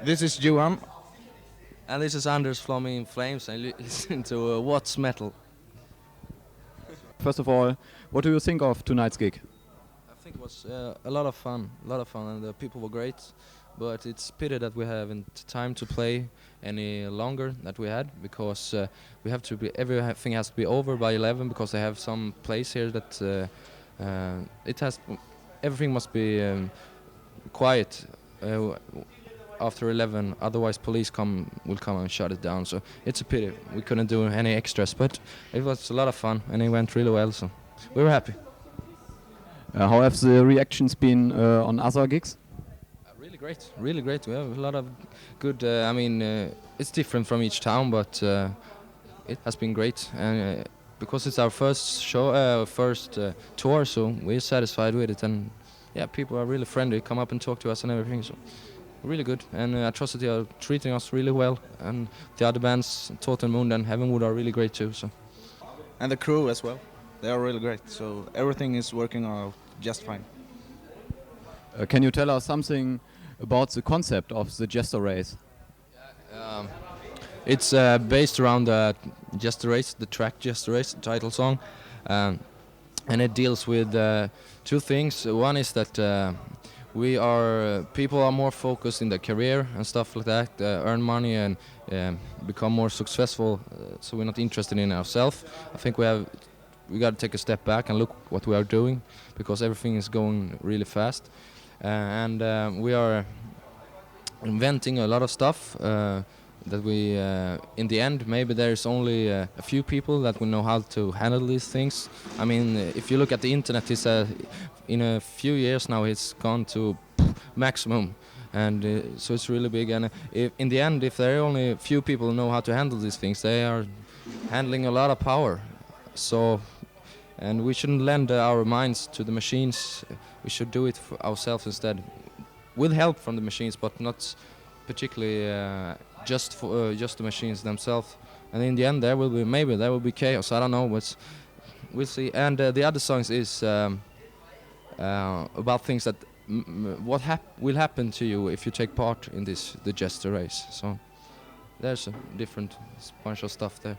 This is Johan. And this is Anders from In Flames, and listen to What's Metal. First of all, what do you think of tonight's gig? I think it was a lot of fun, and the people were great. But it's pity that we haven't time to play any longer that we had, because we have to be, everything has to be over by 11, because they have some place here that everything must be quiet after 11, otherwise police will come and shut it down. So it's a pity we couldn't do any extras, but it was a lot of fun and it went really well, so we were happy. How have the reactions been on other gigs? Really great. We have a lot of good. It's different from each town, but it has been great. And because it's our first show, first tour, so we're satisfied with it. And yeah, people are really friendly, come up and talk to us and everything. So really good. And Atrocity are treating us really well. And the other bands, Totenmond and Heavenwood, are really great too. So. And the crew as well. They are really great. So everything is working out just fine. Can you tell us something about the concept of the Jester Race? It's based around the Jester Race, the track Jester Race, the title song, and it deals with two things. One is that people are more focused in their career and stuff like that, earn money and become more successful. So we're not interested in ourselves. I think we got to take a step back and look what we are doing, because everything is going really fast. And we are inventing a lot of stuff that we, in the end, maybe there's only a few people that will know how to handle these things. I mean, if you look at the internet, in a few years now it's gone to maximum, and so it's really big. And in the end, if there are only a few people who know how to handle these things, they are handling a lot of power. So, and we shouldn't lend our minds to the machines. We should do it for ourselves instead, with help from the machines, but not particularly just the machines themselves. And in the end, there will be chaos. I don't know, but we'll see. And the other songs is about things that will happen to you if you take part in the Jester Race. So there's a different bunch of stuff there.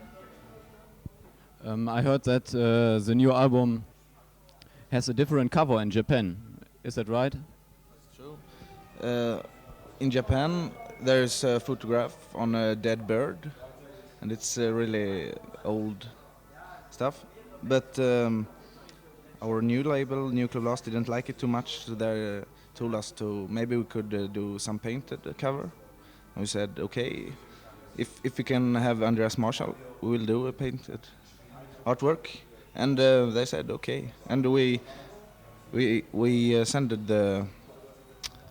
I heard that the new album has a different cover in Japan. Is that right? That's true. In Japan, there's a photograph on a dead bird, and it's really old stuff. But our new label, Nuclear Blast, didn't like it too much, so they told us maybe we could do some painted cover. And we said, okay, if we can have Andreas Marshall, we will do a painted artwork. And they said okay, and we sent the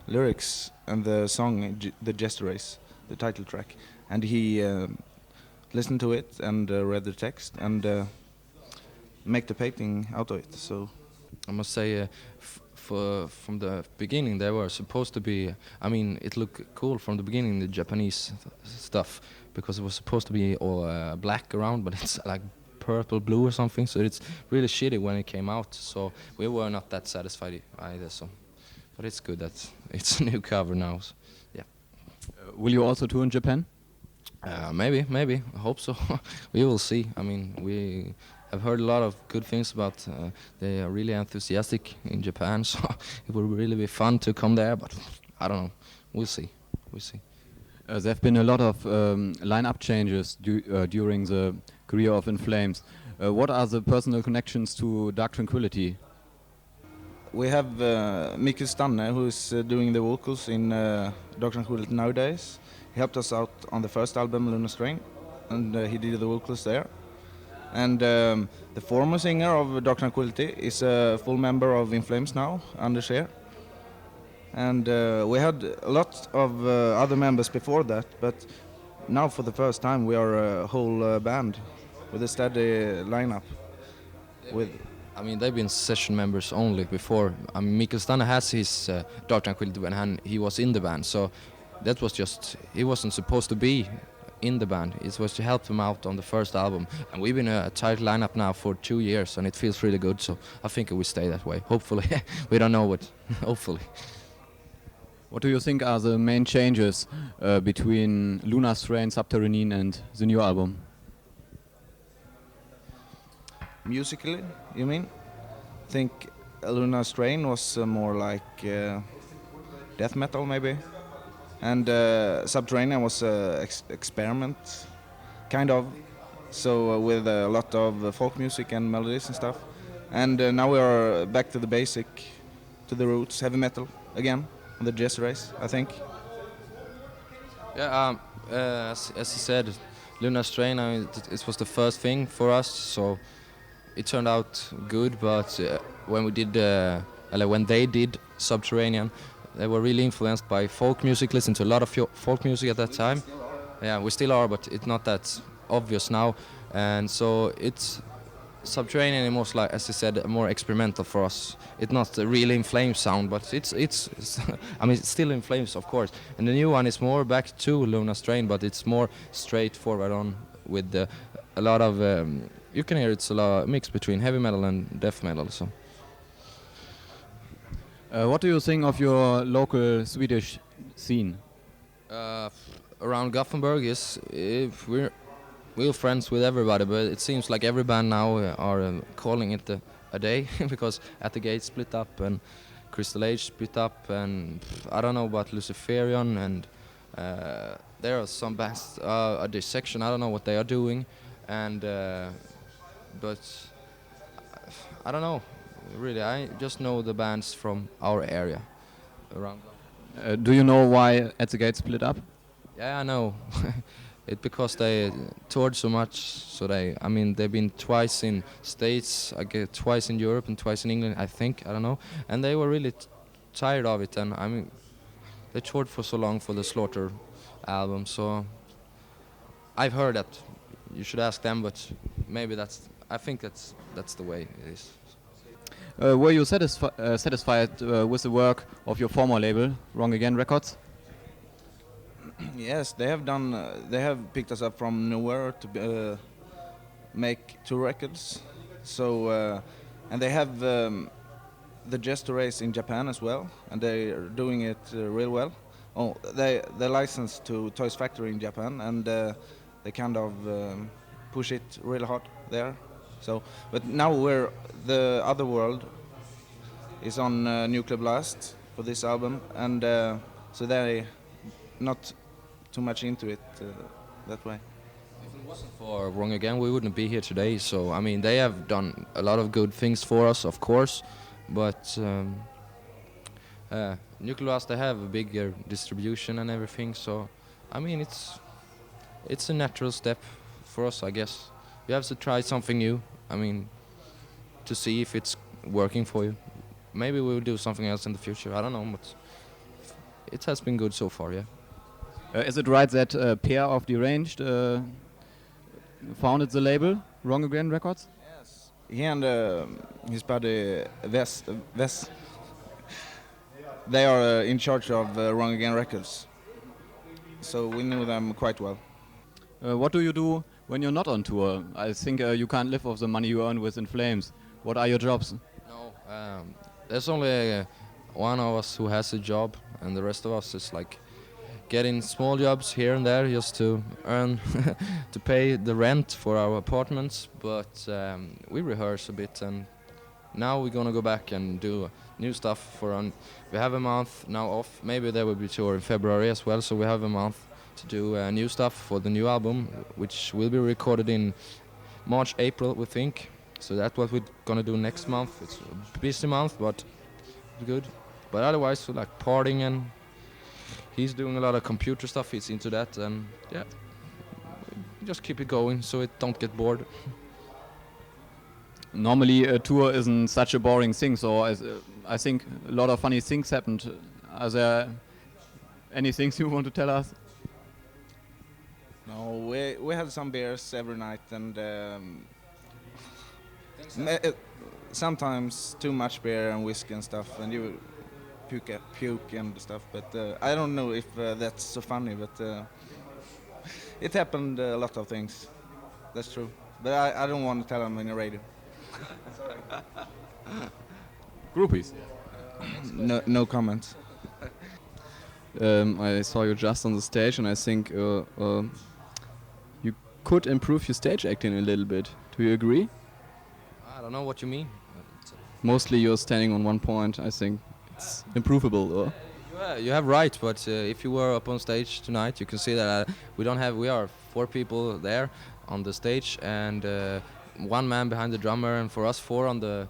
lyrics and the song, the Jester Race, the title track, and he listened to it and read the text and make the painting out of it. So I must say, from the beginning, they were supposed to be. I mean, it looked cool from the beginning, the Japanese stuff, because it was supposed to be all black around, but it's like purple, blue or something. So it's really shitty when it came out. So we were not that satisfied either. So, but it's good that it's a new cover now. So, yeah. Will you also tour in Japan? Maybe. I hope so. We will see. I mean, we have heard a lot of good things about. They are really enthusiastic in Japan, so it will really be fun to come there. But I don't know. We'll see. There have been a lot of line-up changes during the career of In Flames. What are the personal connections to Dark Tranquillity? We have Markus who is doing the vocals in Dark Tranquillity nowadays. He helped us out on the first album, Lunar Strain, and he did the vocals there. And the former singer of Dark Tranquillity is a full member of In Flames now, Anders here. And we had a lot of other members before that, but now for the first time we are a whole band with a steady lineup. I mean, they've been session members only before. I mean, Markus has his Dark Tranquillity when he was in the band, so that was just, he wasn't supposed to be in the band. It was to help him out on the first album, and we've been a tight lineup now for 2 years, and it feels really good. So I think it will stay that way. Hopefully, we don't know what. Hopefully. What do you think are the main changes between Lunar Strain, Subterranean and the new album? Musically, you mean? I think Luna Strain was more like death metal maybe, and Subterranean was experiment, kind of. So with a lot of folk music and melodies and stuff. And now we are back to the basic, to the roots, heavy metal again on the Jester Race, I think. Yeah, as you said, Lunar Strain, I mean, it was the first thing for us, so it turned out good. But when we did, when they did Subterranean, they were really influenced by folk music. Listened to a lot of folk music at that time. Yeah, we still are, but it's not that obvious now. And so it's Subterranean was, like as you said, more experimental for us. It's not a really In Flames sound, but it's I mean it's still In Flames, of course. And the new one is more back to Luna Strain, but it's more straightforward on with a lot of you can hear it's a lot mix between heavy metal and death metal. So What do you think of your local Swedish scene? around Gothenburg is we're friends with everybody, but it seems like every band now are calling it a day because At the Gate split up and Crystal Age split up, and I don't know about Luciferion, and there are some bands a Dissection. I don't know what they are doing, and but I don't know really. I just know the bands from our area around. Do you know why At the Gate split up? Yeah, I know. It because they toured so much, so I mean, they've been twice in States, I get twice in Europe and twice in England, I think, I don't know, and they were really tired of it, and I mean, they toured for so long for the Slaughter album, so I've heard that. You should ask them, but maybe I think that's the way it is. Were you satisfied with the work of your former label, Wrong Again Records? Yes, they have done. They have picked us up from nowhere to make 2 records. So, and they have the Jester Race in Japan as well, and they are doing it real well. Oh, they licensed to Toys Factory in Japan, and they kind of push it really hard there. So, but now the other world is on Nuclear Blast for this album, and so they not too much into it that way. If it wasn't for Wrong Again, we wouldn't be here today. So I mean, they have done a lot of good things for us, of course, but Nuclear Blast, they have a bigger distribution and everything. So I mean, it's a natural step for us, I guess. You have to try something new. I mean, to see if it's working for you. Maybe we'll do something else in the future. I don't know, but it has been good so far, yeah. Is it right that Peer of Deranged founded the label, Wrong Again Records? Yes. He and his buddy Wes, they are in charge of Wrong Again Records. So we know them quite well. What do you do when you're not on tour? I think you can't live off the money you earn with In Flames. What are your jobs? No, there's only one of us who has a job, and the rest of us is like getting small jobs here and there just to earn to pay the rent for our apartments. But we rehearse a bit, and now we're gonna go back and do new stuff we have a month now off. Maybe there will be tour in February as well, so we have a month to do new stuff for the new album, which will be recorded in March, April, we think. So that's what we're gonna do next month. It's a busy month, but good. But otherwise, we like partying, and he's doing a lot of computer stuff. He's into that, and yeah, just keep it going so it don't get bored. Normally, a tour isn't such a boring thing, so I think a lot of funny things happened. Are there any things you want to tell us? No, we had some beers every night, and sometimes too much beer and whiskey and stuff, and you puke and stuff. But I don't know if that's so funny, but it happened a lot of things. That's true. But I don't want to tell them in the radio. Groupies. No comments. I saw you just on the stage, and I think you could improve your stage acting a little bit. Do you agree? I don't know what you mean. Mostly you're standing on one point. I think it's improvable. Or? You have right, but if you were up on stage tonight, you can see that we are 4 people there on the stage, and 1 man behind the drummer, and for us 4 on the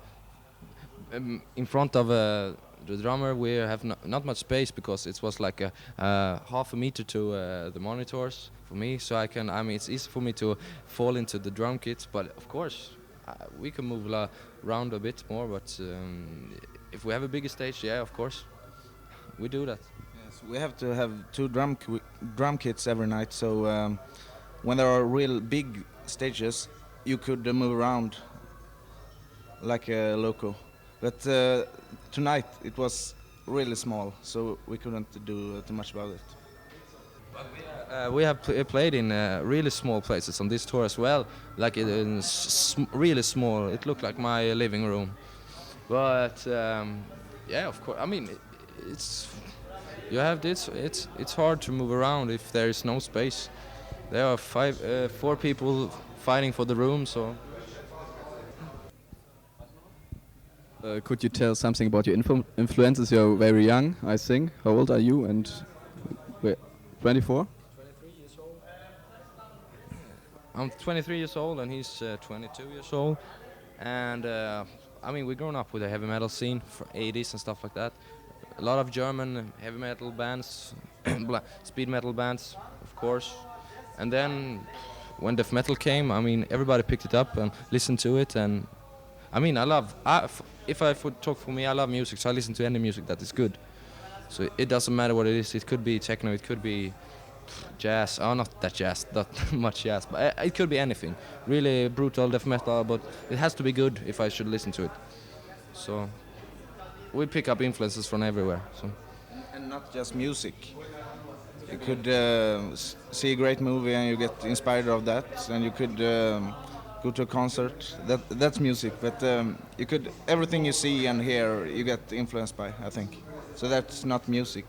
in front of the drummer. We have not much space because it was like a half a meter to the monitors for me, so I mean it's easy for me to fall into the drum kits, but of course we can move around a bit more, but if we have a bigger stage, yeah, of course we do that. Yes, we have to have 2 drum kits every night, so when there are real big stages, you could move around like a loco. But tonight it was really small, so we couldn't do too much about it. We have played in really small places on this tour as well, like in really small. It looked like my living room, but yeah, of course. I mean, it's you have this. It's hard to move around if there is no space. There are 4 people fighting for the room, so. Could you tell something about your influences? You're very young, I think. How old are you? And 24? 23 years old. I'm 23 years old, and he's 22 years old. And I mean, we've grown up with the heavy metal scene for 80s and stuff like that. A lot of German heavy metal bands, speed metal bands, of course. And then when death metal came, I mean, everybody picked it up and listened to it. And I mean, if I would talk for me, I love music, so I listen to any music that is good. So it doesn't matter what it is. It could be techno, it could be jazz. Oh, not that jazz, not much jazz, but it could be anything. Really brutal death metal, but it has to be good if I should listen to it. So we pick up influences from everywhere. So. And not just music. You could see a great movie and you get inspired of that, and you could go to a concert. That's music, but everything you see and hear, you get influenced by, I think. So that's not music